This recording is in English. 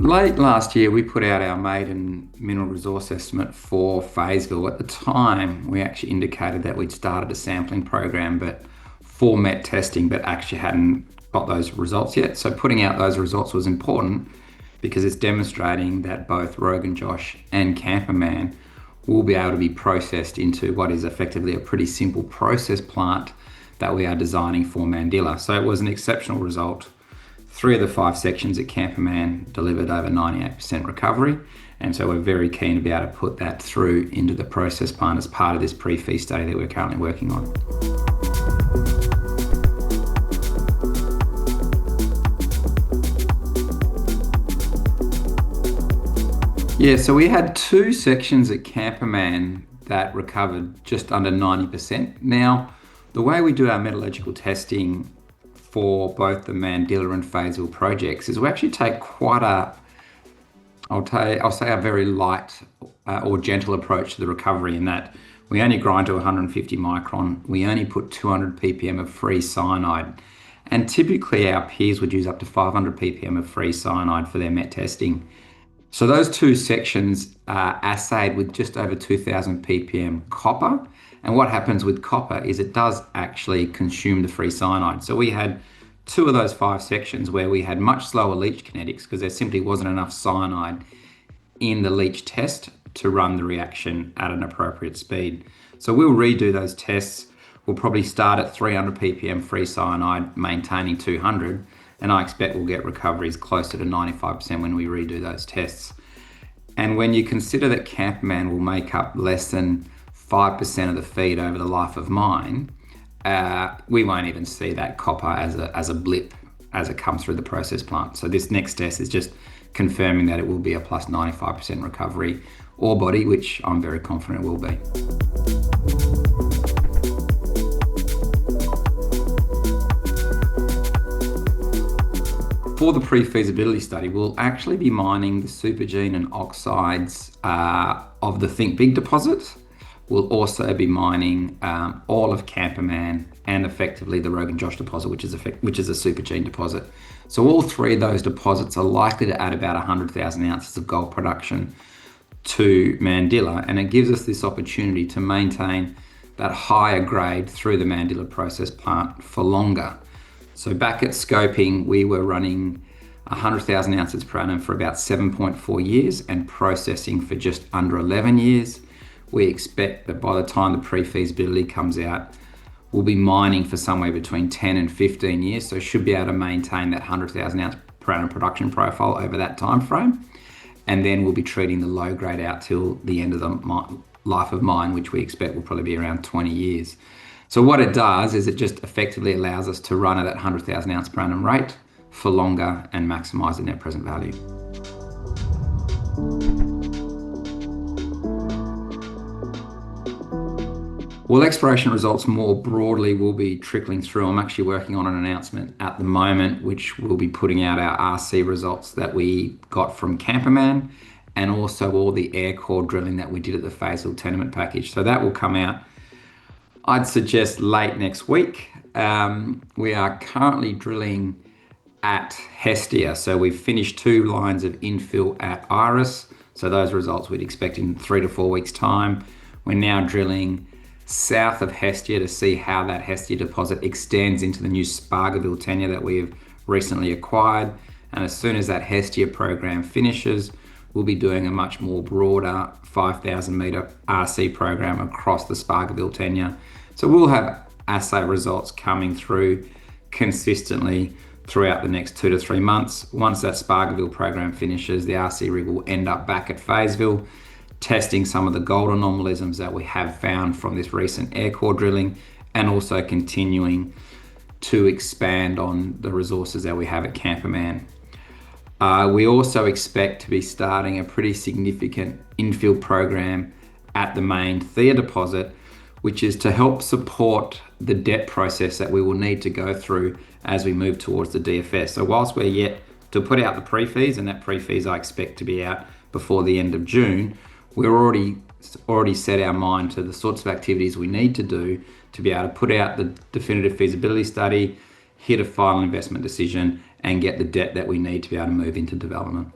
Late last year, we put out our maiden mineral resource estimate for Fayetteville. At the time, we actually indicated that we'd started a sampling program, but for met testing, but actually hadn't got those results yet. So putting out those results was important because it's demonstrating that both Rogan Josh and Kamperman will be able to be processed into what is effectively a pretty simple process plant that we are designing for Mandilla. So it was an exceptional result. 3 of the 5 sections at Kamperman delivered over 98% recovery. And so we're very keen to be able to put that through into the process plant as part of this pre-fee study that we're currently working on. Yeah, so we had 2 sections at Kamperman that recovered just under 90%. Now, the way we do our metallurgical testing for both the Mandilla and Fayetteville projects is we actually take quite I'll say a very light or gentle approach to the recovery, in that we only grind to 150 micron, we only put 200 ppm of free cyanide, and typically our peers would use up to 500 ppm of free cyanide for their met testing. So those 2 sections are assayed with just over 2000 ppm copper. And what happens with copper is it does actually consume the free cyanide. So we had 2 of those 5 sections where we had much slower leach kinetics because there simply wasn't enough cyanide in the leach test to run the reaction at an appropriate speed. So we'll redo those tests. We'll probably start at 300 ppm free cyanide, maintaining 200, and I expect we'll get recoveries closer to 95% when we redo those tests. And when you consider that Kamperman will make up less than 5% of the feed over the life of mine, we won't even see that copper as a blip as it comes through the process plant. So this next test is just confirming that it will be a plus 95% recovery ore body, which I'm very confident it will be. For the pre-feasibility study, we'll actually be mining the supergene and oxides of the Think Big deposit. We'll also be mining all of Kamperman and effectively the Rogan Josh deposit, which is a supergene deposit. So all 3 of those deposits are likely to add about 100,000 ounces of gold production to Mandilla, and it gives us this opportunity to maintain that higher grade through the Mandilla process plant for longer. So back at scoping, we were running 100,000 ounces per annum for about 7.4 years and processing for just under 11 years. We expect that by the time the pre-feasibility comes out, we'll be mining for somewhere between 10 and 15 years. So should be able to maintain that 100,000 ounce per annum production profile over that time frame. And then we'll be treating the low grade out till the end of the life of mine, which we expect will probably be around 20 years. So what it does is it just effectively allows us to run at that 100,000 ounce per annum rate for longer and maximize the net present value. Well, exploration results more broadly will be trickling through. I'm actually working on an announcement at the moment, which will be putting out our RC results that we got from Kamperman, and also all the air core drilling that we did at the Fayetteville tenement package. So that will come out, I'd suggest, late next week. We are currently drilling at Hestia. So we've finished 2 lines of infill at Iris. So those results we'd expect in 3 to 4 weeks' time. We're now drilling south of Hestia to see how that Hestia deposit extends into the new Spargoville tenure that we have recently acquired. And as soon as that Hestia program finishes, we'll be doing a much more broader 5,000 meter RC program across the Spargoville tenure. So we'll have assay results coming through consistently throughout the next 2 to 3 months. Once that Spargoville program finishes, the RC rig will end up back at Fayetteville, testing some of the gold anomalisms that we have found from this recent air core drilling, and also continuing to expand on the resources that we have at Kamperman. We also expect to be starting a pretty significant infill program at the main Thea deposit, which is to help support the debt process that we will need to go through as we move towards the DFS. So whilst we're yet to put out the pre-fees, and that pre-fees I expect to be out before the end of June, we're already set our mind to the sorts of activities we need to do to be able to put out the definitive feasibility study, hit a final investment decision, and get the debt that we need to be able to move into development.